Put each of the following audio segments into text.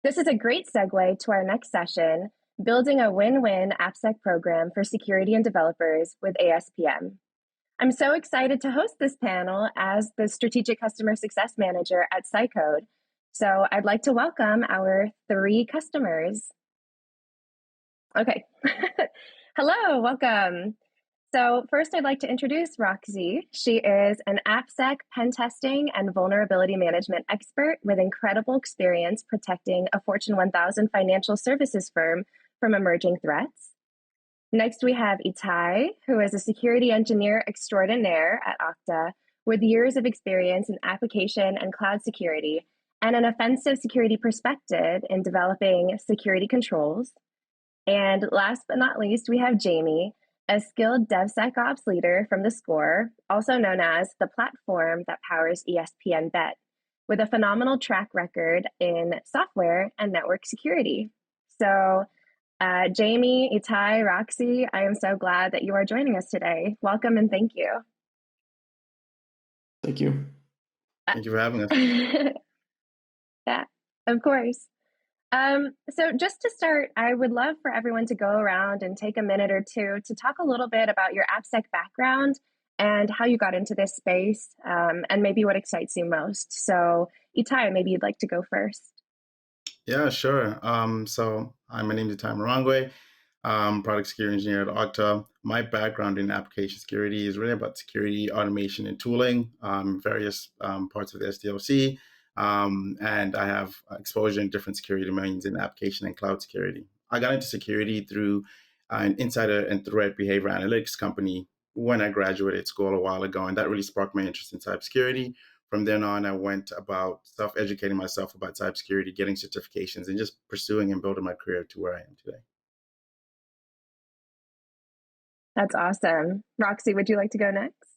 This is a great segue to our next session, Building a Win-Win AppSec Program for Security and Developers with ASPM. I'm so excited to host this panel as the Strategic Customer Success Manager at SciCode. So I'd like to welcome our three customers. Okay. Hello, welcome. So first I'd like to introduce Roxy. She is an AppSec pen testing and vulnerability management expert with incredible experience protecting a Fortune 1000 financial services firm from emerging threats. Next, we have Itai, who is a security engineer extraordinaire at Okta with years of experience in application and cloud security and an offensive security perspective in developing security controls. And last but not least, we have Jamie, a skilled DevSecOps leader from the SCORE, also known as the platform that powers ESPN Bet, with a phenomenal track record in software and network security. So, Jamie, Itai, Roxy, I am so glad that you are joining us today. Welcome and thank you. Thank you. Thank you for having us. Yeah, of course. So just to start, I would love for everyone to go around and take a minute or two to talk a little bit about your AppSec background and how you got into this space, and maybe what excites you most. So Itai, maybe you'd like to go first. Yeah, sure. So hi, my name is Timegu, product security engineer at Okta. My background in application security is really about security automation and tooling, various parts of the SDLC, and I have exposure in different security domains in application and cloud security. I got into security through an insider and threat behavior analytics company when I graduated school a while ago, and that really sparked my interest in cybersecurity. From then on, I went about self-educating myself about cybersecurity, getting certifications, and just pursuing and building my career to where I am today. That's awesome. Roxy, would you like to go next?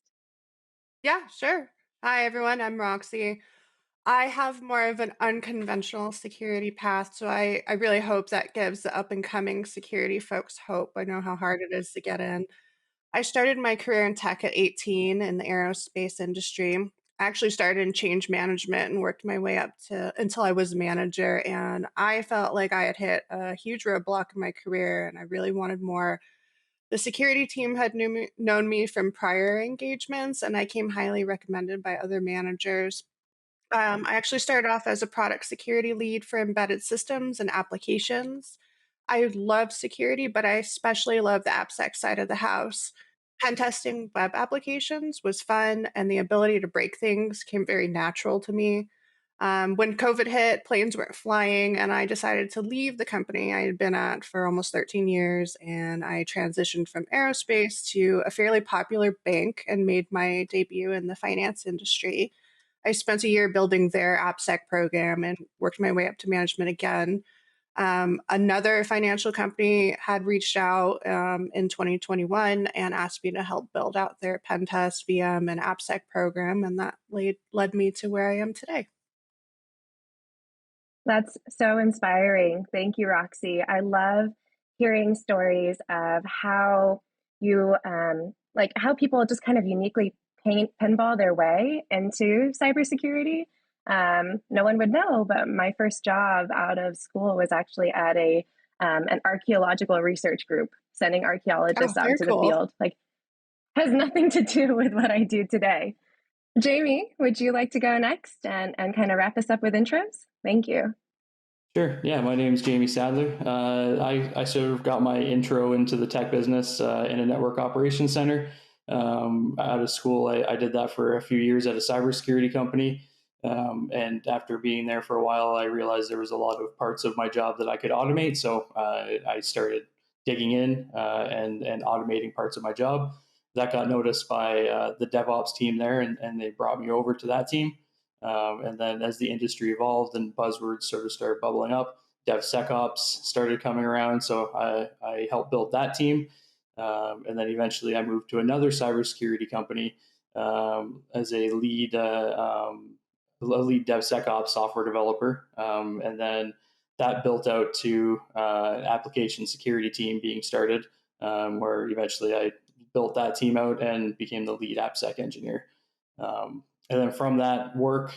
Yeah, sure. Hi, everyone. I'm Roxy. I have more of an unconventional security path, so I really hope that gives the up and coming security folks hope. I know how hard it is to get in. I started my career in tech at 18 in the aerospace industry. I actually started in change management and worked my way up to until I was a manager. And I felt like I had hit a huge roadblock in my career and I really wanted more. The security team had known me from prior engagements, and I came highly recommended by other managers. I actually started off as a product security lead for embedded systems and applications. I love security, but I especially love the AppSec side of the house. Pen testing web applications was fun, and the ability to break things came very natural to me. When COVID hit, planes weren't flying, and I decided to leave the company I had been at for almost 13 years. And I transitioned from aerospace to a fairly popular bank and made my debut in the finance industry. I spent a year building their AppSec program and worked my way up to management again. Another financial company had reached out in 2021 and asked me to help build out their pen test, VM, and AppSec program, and that led me to where I am today. That's so inspiring. Thank you, Roxy. I love hearing stories of how you, like how people just kind of uniquely pinball their way into cybersecurity. No one would know, but my first job out of school was actually at an archaeological research group, sending Oh, archaeologists out very into the cool. field. Like, has nothing to do with what I do today. Jamie, would you like to go next and kind of wrap us up with intros? Thank you. Sure. Yeah, my name is Jamie Sadler. I sort of got my intro into the tech business in a network operations center. Out of school, I did that for a few years at a cybersecurity company. And after being there for a while, I realized there was a lot of parts of my job that I could automate. So I started digging in and automating parts of my job. That got noticed by the DevOps team there, and they brought me over to that team. And then as the industry evolved and buzzwords sort of started bubbling up, DevSecOps started coming around. So I helped build that team. And then eventually I moved to another cybersecurity company as a lead DevSecOps software developer. And then that built out to application security team being started, where eventually I built that team out and became the lead AppSec engineer. And then from that work,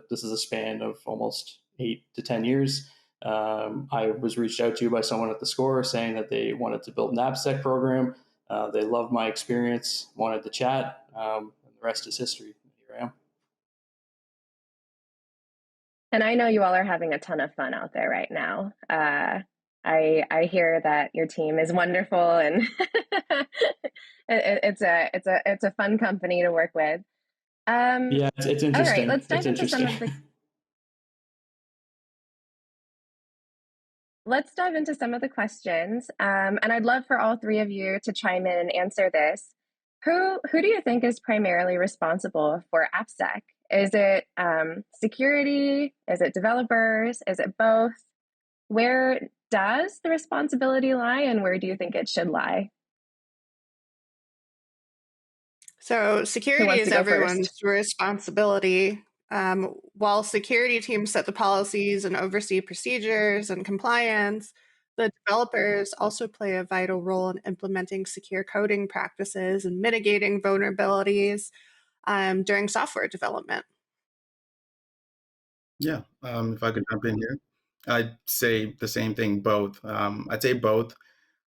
this is a span of almost 8 to 10 years. I was reached out to by someone at the score saying that they wanted to build an AppSec program. They loved my experience, wanted to chat, and the rest is history. Here I am. And I know you all are having a ton of fun out there right now. I hear that your team is wonderful, and it's a fun company to work with. Yeah, it's All right, interesting. let's It's dive into some interesting. of the let's dive into some of the questions. And I'd love for all three of you to chime in and answer this. Who do you think is primarily responsible for AppSec? Is it security? Is it developers? Is it both? Where does the responsibility lie, and where do you think it should lie? So Who security wants to is go first? everyone's responsibility. While security teams set the policies and oversee procedures and compliance, the developers also play a vital role in implementing secure coding practices and mitigating vulnerabilities during software development. Yeah, if I could jump in here, I'd say the same thing, both. I'd say both,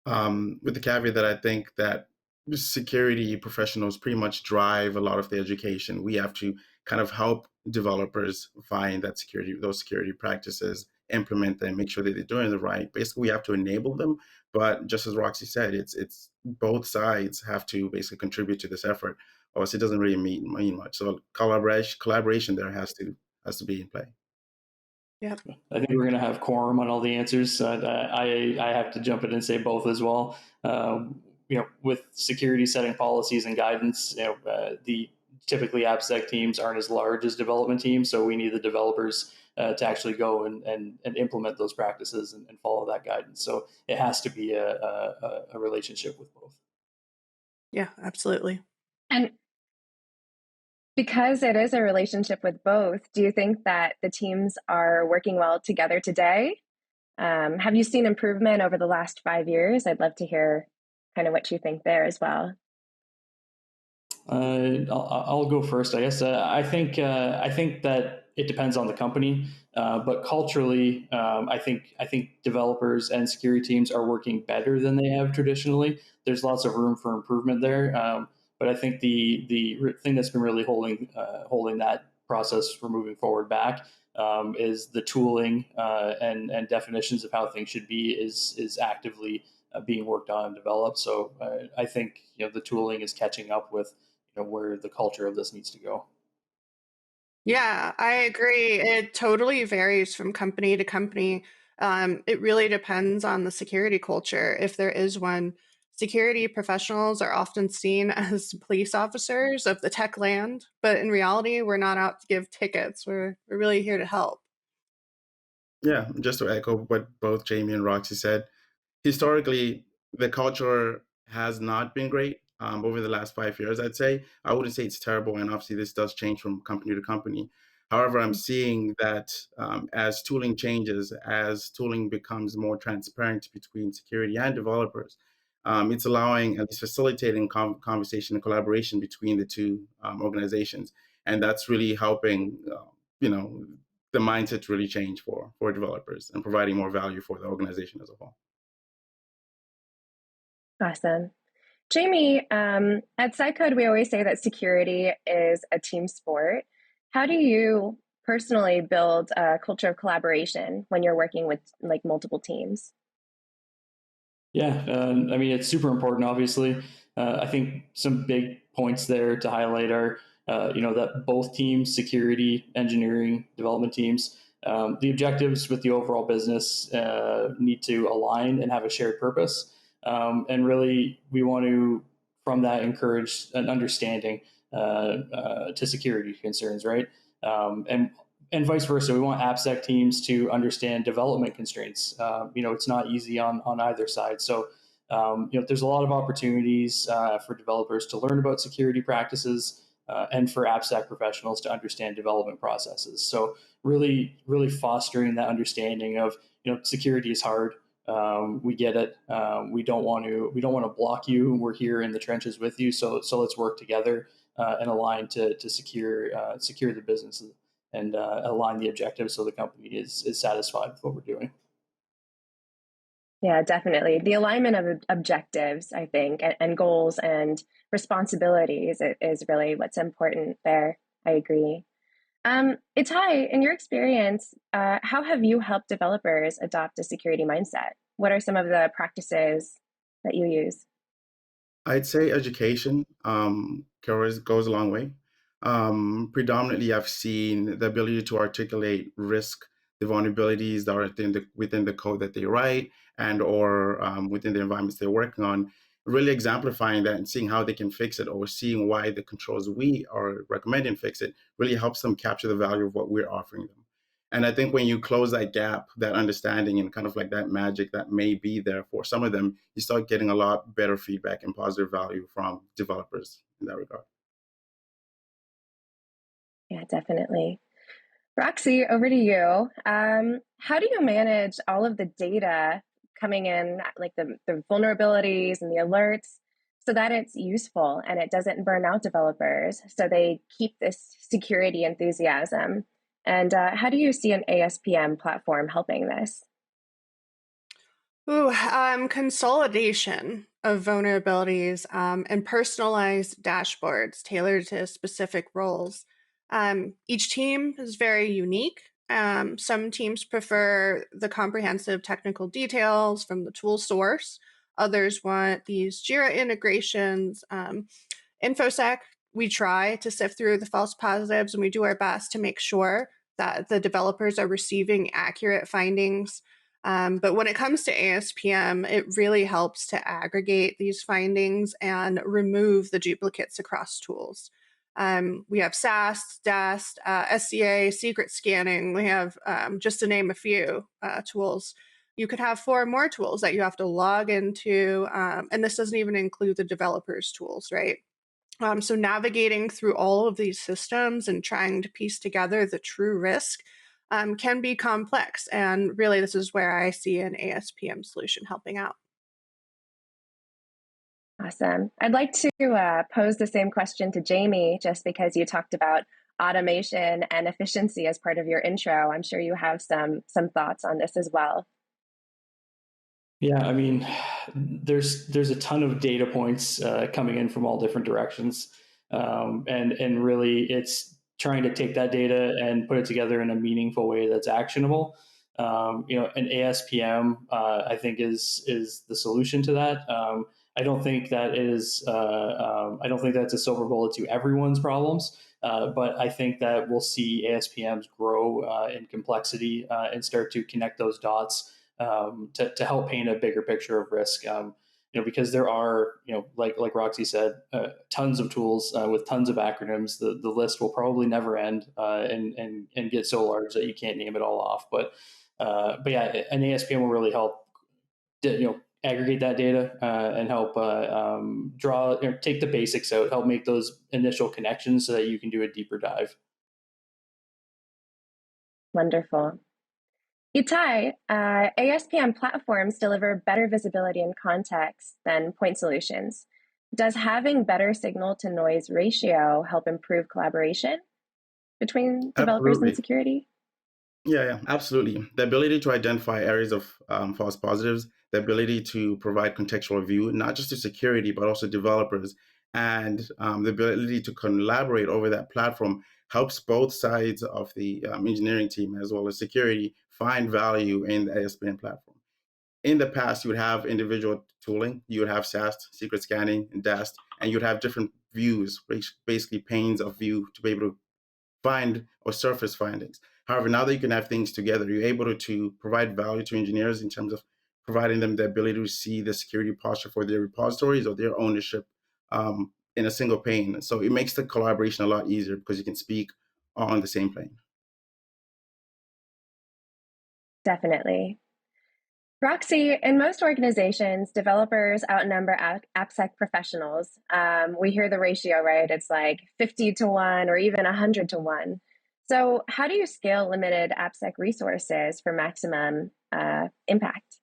with the caveat that I think that security professionals pretty much drive a lot of the education. We have to kind of help developers find those security practices, implement them, make sure that they're doing the right. Basically, we have to enable them. But just as Roxy said, it's both sides have to basically contribute to this effort, or else it doesn't really mean much. So collaboration there has to be in play. Yep. I think we're going to have quorum on all the answers. I have to jump in and say both as well. With security setting policies and guidance, the typically AppSec teams aren't as large as development teams, so we need the developers to actually go and implement those practices and follow that guidance. So it has to be a relationship with both. Yeah, absolutely. And because it is a relationship with both, do you think that the teams are working well together today? Have you seen improvement over the last 5 years? I'd love to hear kind of what you think there as well. I'll go first, I guess. I think that it depends on the company, but culturally, I think developers and security teams are working better than they have traditionally. There's lots of room for improvement there, but I think the thing that's been really holding that process for moving forward back is the tooling and definitions of how things should be is actively being worked on and developed. So I think the tooling is catching up with where the culture of this needs to go. Yeah, I agree. It totally varies from company to company. It really depends on the security culture, if there is one. Security professionals are often seen as police officers of the tech land, but in reality, we're not out to give tickets. We're really here to help. Yeah, just to echo what both Jamie and Roxy said, historically, the culture has not been great over the last 5 years, I'd say. I wouldn't say it's terrible, and obviously this does change from company to company. However, I'm seeing that as tooling changes, as tooling becomes more transparent between security and developers, it's allowing, at least facilitating conversation and collaboration between the two organizations. And that's really helping, you know, the mindset to really change for developers and providing more value for the organization as a whole. Awesome. Jamie, at SciCode, we always say that security is a team sport. How do you personally build a culture of collaboration when you're working with like multiple teams? Yeah, I mean, it's super important, obviously. I think some big points there to highlight are, that both teams, security, engineering, development teams, the objectives with the overall business need to align and have a shared purpose. And really, we want to, from that, encourage an understanding to security concerns, right? And vice versa. We want AppSec teams to understand development constraints. It's not easy on either side. So, there's a lot of opportunities for developers to learn about security practices and for AppSec professionals to understand development processes. So, really, really fostering that understanding of security is hard. We get it. We don't want to block you. We're here in the trenches with you. So let's work together and align to secure the business and align the objectives so the company is satisfied with what we're doing. Yeah, definitely. The alignment of objectives, I think, and goals and responsibilities is really what's important there. I agree. Itai, in your experience, how have you helped developers adopt a security mindset? What are some of the practices that you use? I'd say education goes a long way. Predominantly, I've seen the ability to articulate risk, the vulnerabilities that are within the code that they write, and or within the environments they're working on. Really exemplifying that and seeing how they can fix it, or seeing why the controls we are recommending fix it, really helps them capture the value of what we're offering them. And I think when you close that gap, that understanding and kind of like that magic that may be there for some of them, you start getting a lot better feedback and positive value from developers in that regard. Yeah, definitely. Roxy, over to you. How do you manage all of the data coming in, like the vulnerabilities and the alerts, so that it's useful and it doesn't burn out developers so they keep this security enthusiasm? And how do you see an ASPM platform helping this? Ooh, consolidation of vulnerabilities and personalized dashboards tailored to specific roles. Each team is very unique. Some teams prefer the comprehensive technical details from the tool source. Others want these Jira integrations. InfoSec, we try to sift through the false positives and we do our best to make sure that the developers are receiving accurate findings. But when it comes to ASPM, it really helps to aggregate these findings and remove the duplicates across tools. We have SAST, DAST, SCA, secret scanning. We have, just to name a few tools. You could have 4 more tools that you have to log into, and this doesn't even include the developers' tools, right? So navigating through all of these systems and trying to piece together the true risk can be complex. And really, this is where I see an ASPM solution helping out. Awesome. I'd like to pose the same question to Jamie, just because you talked about automation and efficiency as part of your intro. I'm sure you have some thoughts on this as well. Yeah, I mean, there's a ton of data points coming in from all different directions, and really it's trying to take that data and put it together in a meaningful way that's actionable. An ASPM I think is the solution to that. I don't think that is I don't think that's a silver bullet to everyone's problems. But I think that we'll see ASPMs grow in complexity and start to connect those dots to help paint a bigger picture of risk. Because there are, like Roxy said, tons of tools with tons of acronyms. The list will probably never end, and get so large that you can't name it all off. But yeah, an ASPM will really help, aggregate that data and help take the basics out, help make those initial connections so that you can do a deeper dive. Wonderful. Itai, ASPM platforms deliver better visibility and context than point solutions. Does having better signal to noise ratio help improve collaboration between developers and Absolutely. security? Yeah, absolutely. The ability to identify areas of false positives, the ability to provide contextual view, not just to security, but also developers, and the ability to collaborate over that platform helps both sides of the engineering team as well as security find value in the ASP.NET platform. In the past, you would have individual tooling, you would have SAST, secret scanning, and DAST, and you'd have different views, basically panes of view to be able to find or surface findings. However, now that you can have things together, you're able to provide value to engineers in terms of providing them the ability to see the security posture for their repositories or their ownership in a single pane. So it makes the collaboration a lot easier because you can speak on the same plane. Definitely. Roxy, in most organizations, developers outnumber AppSec professionals. We hear the ratio, right? It's like 50 to 1 or even 100 to 1. So, how do you scale limited AppSec resources for maximum impact?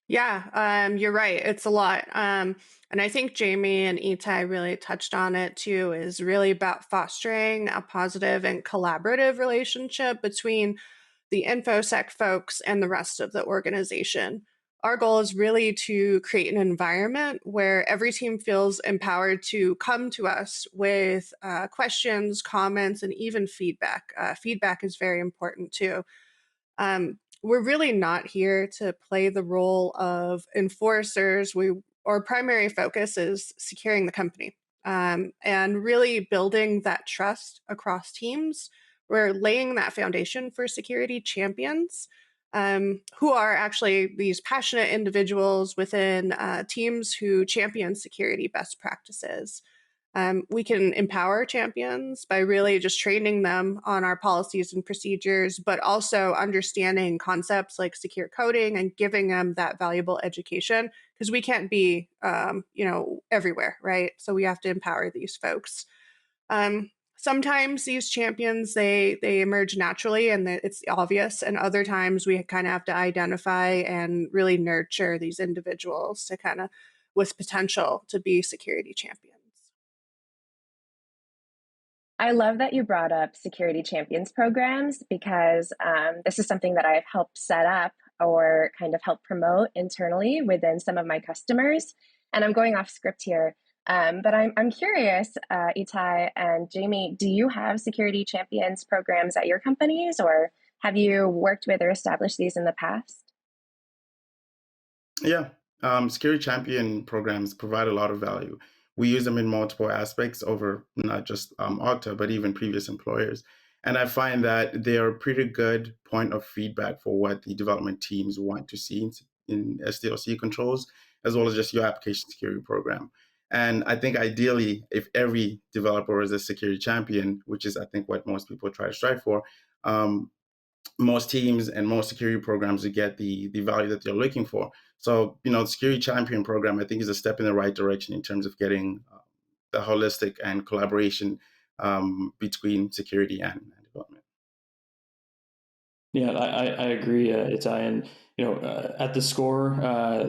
Yeah, you're right. It's a lot. And I think Jamie and Itai really touched on it too, is really about fostering a positive and collaborative relationship between the InfoSec folks and the rest of the organization. Our goal is really to create an environment where every team feels empowered to come to us with questions, comments, and even feedback. Feedback is very important too. We're really not here to play the role of enforcers. Our primary focus is securing the company, and really building that trust across teams. We're laying that foundation for security champions, who are actually these passionate individuals within teams who champion security best practices. We can empower champions by really just training them on our policies and procedures, but also understanding concepts like secure coding and giving them that valuable education because we can't be, everywhere, right? So we have to empower these folks. Sometimes these champions they emerge naturally and it's obvious, and other times we kind of have to identify and really nurture these individuals to kind of with potential to be security champions. I love that you brought up security champions programs because this is something that I've helped set up or kind of help promote internally within some of my customers. And I'm going off script here, but I'm curious, Itai and Jamie, do you have security champions programs at your companies, or have you worked with or established these in the past? Yeah, security champion programs provide a lot of value. We use them in multiple aspects over not just Okta, but even previous employers. And I find that they are a pretty good point of feedback for what the development teams want to see in SDLC controls, as well as just your application security program. And I think ideally, if every developer is a security champion, which is I think what most people try to strive for, um, most teams and most security programs to get the value that they're looking for. So, the security champion program, I think, is a step in the right direction in terms of getting the holistic and collaboration between security and development. Yeah, I agree. It's and at the score,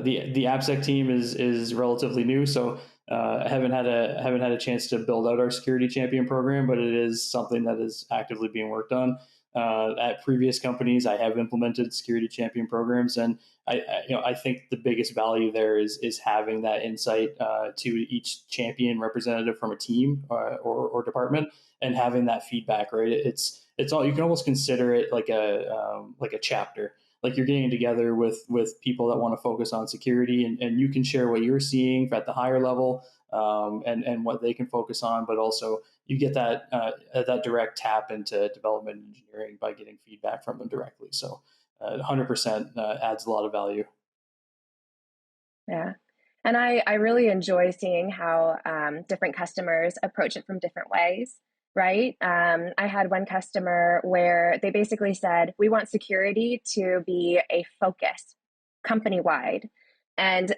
the AppSec team is relatively new, so I haven't had a chance to build out our security champion program, but it is something that is actively being worked on. At previous companies, I have implemented security champion programs, and I think the biggest value there is having that insight to each champion representative from a team or department, and having that feedback. Right, it's all, you can almost consider it like a chapter, like you're getting together with people that want to focus on security, and you can share what you're seeing at the higher level, and what they can focus on, but also you get that direct tap into development and engineering by getting feedback from them directly. So 100% adds a lot of value. Yeah. And I really enjoy seeing how different customers approach it from different ways, right? I had one customer where they basically said, we want security to be a focus company wide. And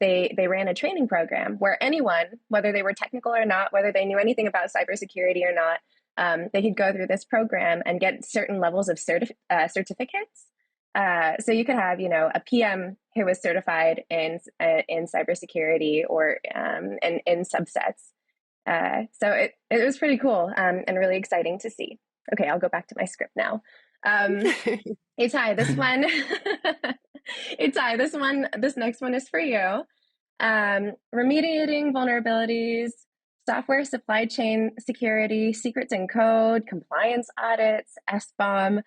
they ran a training program where anyone, whether they were technical or not, whether they knew anything about cybersecurity or not, they could go through this program and get certain levels of certificates. So you could have, a PM who was certified in cybersecurity or in subsets. So it was pretty cool and really exciting to see. Okay, I'll go back to my script now. Itai, this one, this next one is for you. Remediating vulnerabilities, software supply chain security, secrets and code, compliance audits, SBOM.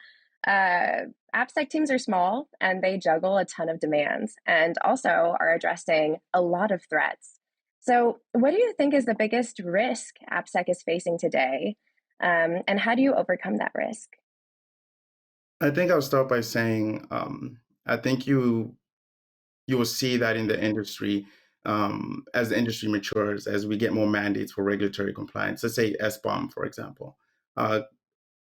AppSec teams are small and they juggle a ton of demands and also are addressing a lot of threats. So, what do you think is the biggest risk AppSec is facing today? And how do you overcome that risk? I think I'll start by saying I think you will see that in the industry as the industry matures, as we get more mandates for regulatory compliance. Let's say SBOM, for example. Uh,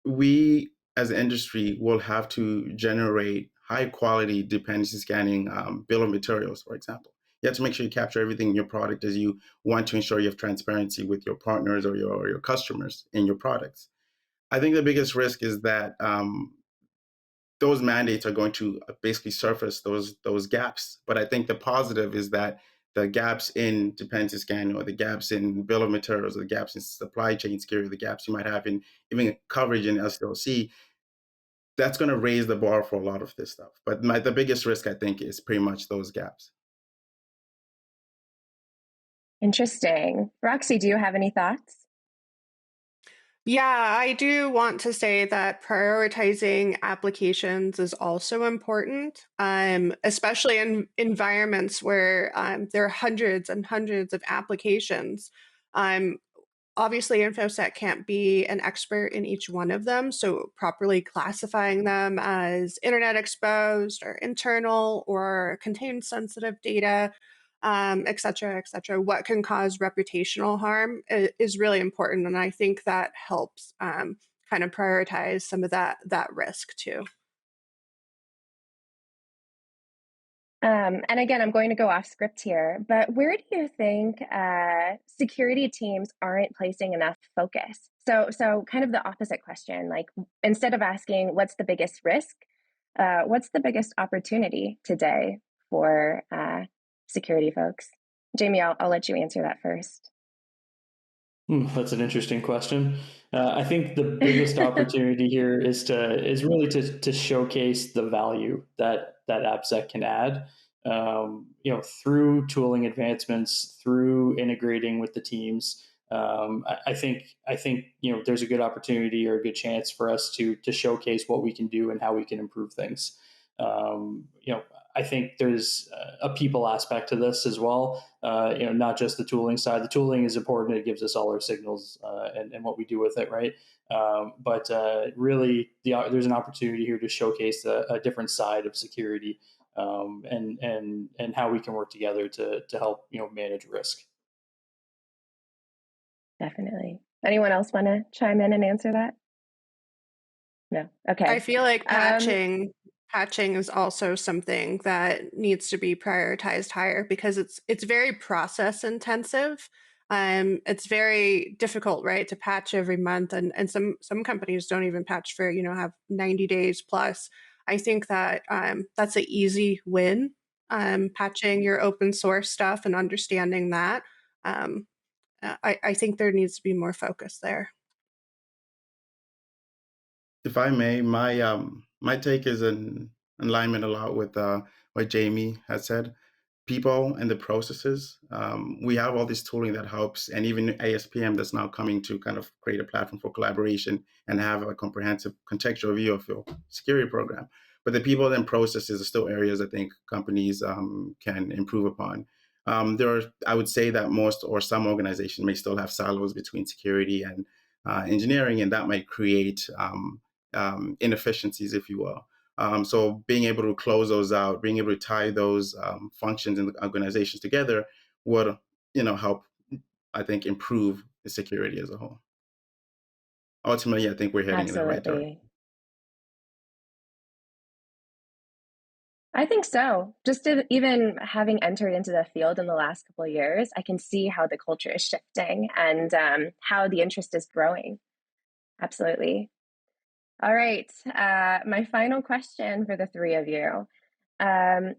we as an industry will have to generate high quality dependency scanning bill of materials, for example. You have to make sure you capture everything in your product as you want to ensure you have transparency with your partners or your customers in your products. I think the biggest risk is that those mandates are going to basically surface those gaps. But I think the positive is that the gaps in dependency scanning, or the gaps in bill of materials, or the gaps in supply chain security, the gaps you might have in even coverage in SDLC, that's going to raise the bar for a lot of this stuff. But the biggest risk, I think, is pretty much those gaps. Interesting. Roxy, do you have any thoughts? Yeah, I do want to say that prioritizing applications is also important, especially in environments where there are hundreds and hundreds of applications. Um, Obviously, InfoSec can't be an expert in each one of them, so properly classifying them as internet exposed or internal or contain sensitive data, et cetera, et cetera, what can cause reputational harm is really important. And I think that helps kind of prioritize some of that risk too. And again, I'm going to go off script here, but where do you think security teams aren't placing enough focus? So kind of the opposite question, like instead of asking what's the biggest risk, what's the biggest opportunity today for security folks? Jamie, I'll let you answer that first. That's an interesting question. I think the biggest opportunity here is really to showcase the value that AppSec can add. Through tooling advancements, through integrating with the teams. I think there's a good opportunity or a good chance for us to showcase what we can do and how we can improve things. Um, you know, I think there's a people aspect to this as well. Not just the tooling side. The tooling is important; it gives us all our signals and what we do with it, right? But really, there's an opportunity here to showcase a different side of security, and how we can work together to help manage risk. Definitely. Anyone else want to chime in and answer that? No. I Okay. feel like Um, patching is also something that needs to be prioritized higher because it's very process intensive. It's very difficult, right, to patch every month, and some companies don't even patch for have 90 days plus. I think that that's an easy win. Patching your open source stuff and understanding that. Um, I think there needs to be more focus there. If I may, my take is in alignment a lot with what Jamie has said. People and the processes. We have all this tooling that helps, and even ASPM that's now coming to kind of create a platform for collaboration and have a comprehensive contextual view of your security program. But the people and processes are still areas I think companies can improve upon. I would say that most or some organizations may still have silos between security and engineering, and that might create inefficiencies, if you will. So being able to close those out, being able to tie those functions and organizations together would, help, I think, improve the security as a whole. Ultimately, I think we're heading in the right direction. Absolutely. I think so. Even having entered into the field in the last couple of years, I can see how the culture is shifting and how the interest is growing. Absolutely. All right. My final question for the three of you.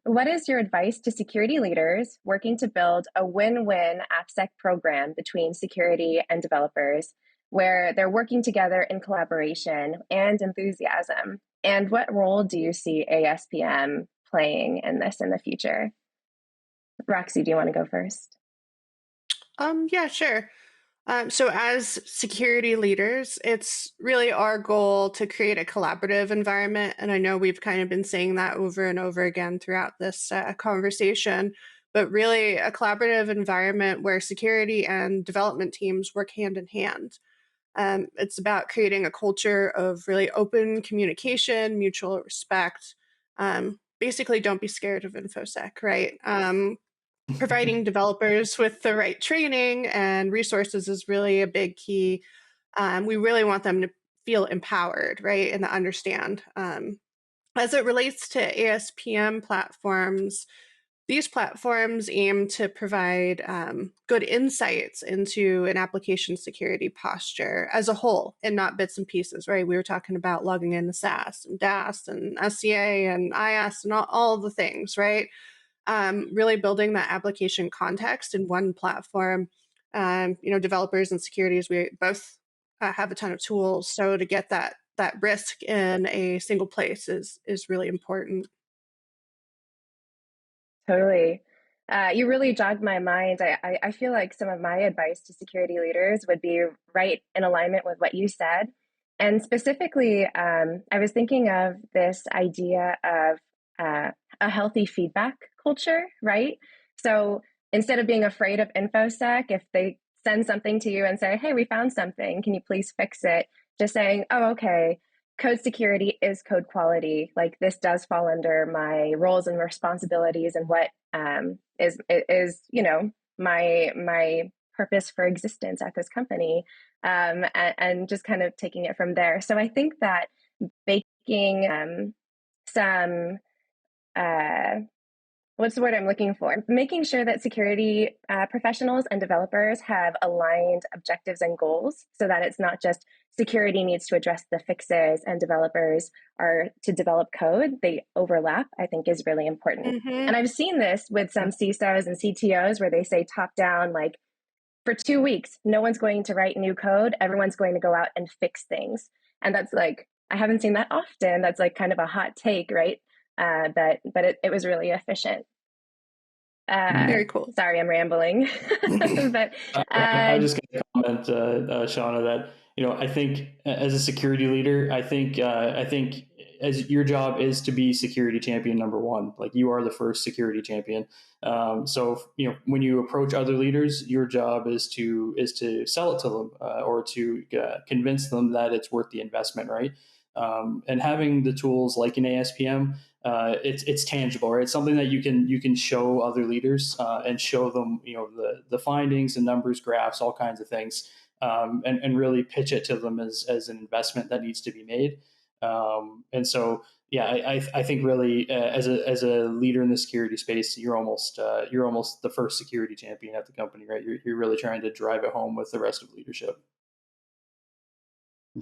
What is your advice to security leaders working to build a win-win AppSec program between security and developers where they're working together in collaboration and enthusiasm? And what role do you see ASPM playing in this in the future? Roxy, do you want to go first? Yeah, sure. So, as security leaders, it's really our goal to create a collaborative environment. And I know we've kind of been saying that over and over again throughout this conversation, but really a collaborative environment where security and development teams work hand in hand. It's about creating a culture of really open communication, mutual respect. Basically, don't be scared of InfoSec, right? Providing developers with the right training and resources is really a big key. We really want them to feel empowered, right, and to understand. As it relates to ASPM platforms, These platforms aim to provide good insights into an application security posture as a whole and not bits and pieces, right? We were talking about logging in the SaaS and DAST and SCA and IaaS and all the things, right? Really building that application context in one platform. Developers and securities, we both have a ton of tools. So to get that risk in a single place is really important. Totally. You really jogged my mind. I feel like some of my advice to security leaders would be right in alignment with what you said. And specifically, I was thinking of this idea of a healthy feedback culture, right? So instead of being afraid of InfoSec, if they send something to you and say, hey, we found something, can you please fix it? Just saying, oh, okay, code security is code quality. Like this does fall under my roles and responsibilities and what is my purpose for existence at this company, and just kind of taking it from there. So I think that baking some what's the word I'm looking for? Making sure that security professionals and developers have aligned objectives and goals so that it's not just security needs to address the fixes and developers are to develop code. They overlap, I think, is really important. Mm-hmm. And I've seen this with some CISOs and CTOs where they say top down, like, for 2 weeks, no one's going to write new code. Everyone's going to go out and fix things. And that's like, I haven't seen that often. That's like kind of a hot take, right? But it was really efficient. Very cool. Sorry, I'm rambling. But I just got to comment, Shauna, that I think as a security leader, I think as your job is to be security champion number one. Like you are the first security champion. So when you approach other leaders, your job is to sell it to them or to convince them that it's worth the investment, right? And having the tools like an ASPM, it's tangible, right? It's something that you can show other leaders and show them, the findings, the numbers, graphs, all kinds of things, and really pitch it to them as an investment that needs to be made. And so, yeah, I think really as a leader in the security space, you're almost the first security champion at the company, right? You're really trying to drive it home with the rest of leadership.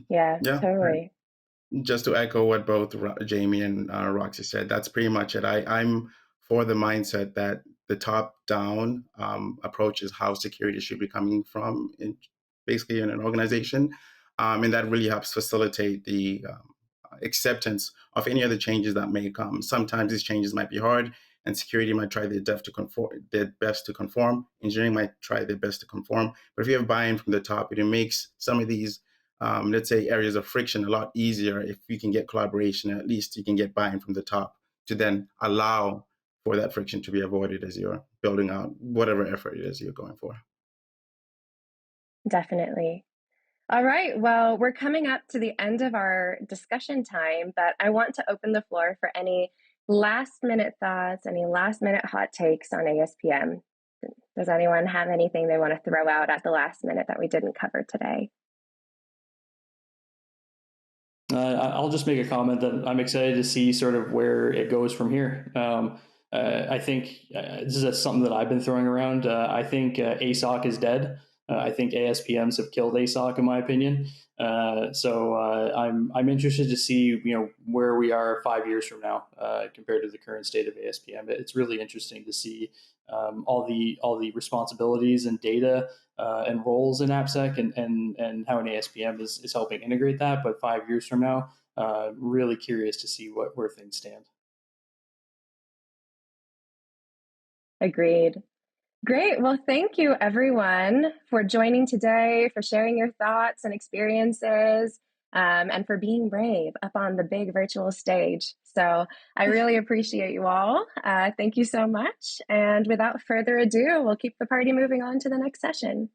Yeah, Yeah. totally. Just to echo what both Jamie and Roxy said, that's pretty much it. I'm for the mindset that the top-down approach is how security should be coming from, basically in an organization, and that really helps facilitate the acceptance of any other changes that may come. Sometimes these changes might be hard, and security might try their best to conform. Engineering might try their best to conform. But if you have buy-in from the top, it makes some of these let's say areas of friction a lot easier. If you can get collaboration, at least you can get buy-in from the top to then allow for that friction to be avoided as you're building out whatever effort it is you're going for. Definitely. All right. Well, we're coming up to the end of our discussion time, but I want to open the floor for any last minute thoughts, any last minute hot takes on ASPM. Does anyone have anything they want to throw out at the last minute that we didn't cover today? I'll just make a comment that I'm excited to see sort of where it goes from here. I think this is something that I've been throwing around. I think ASOC is dead. I think ASPMs have killed ASOC, in my opinion. So I'm interested to see where we are 5 years from now compared to the current state of ASPM. It's really interesting to see all the responsibilities and data and roles in AppSec and how an ASPM is helping integrate that. But 5 years from now, really curious to see where things stand. Agreed. Great. Well, thank you everyone for joining today, for sharing your thoughts and experiences, and for being brave up on the big virtual stage. So I really appreciate you all. Thank you so much. And without further ado, we'll keep the party moving on to the next session.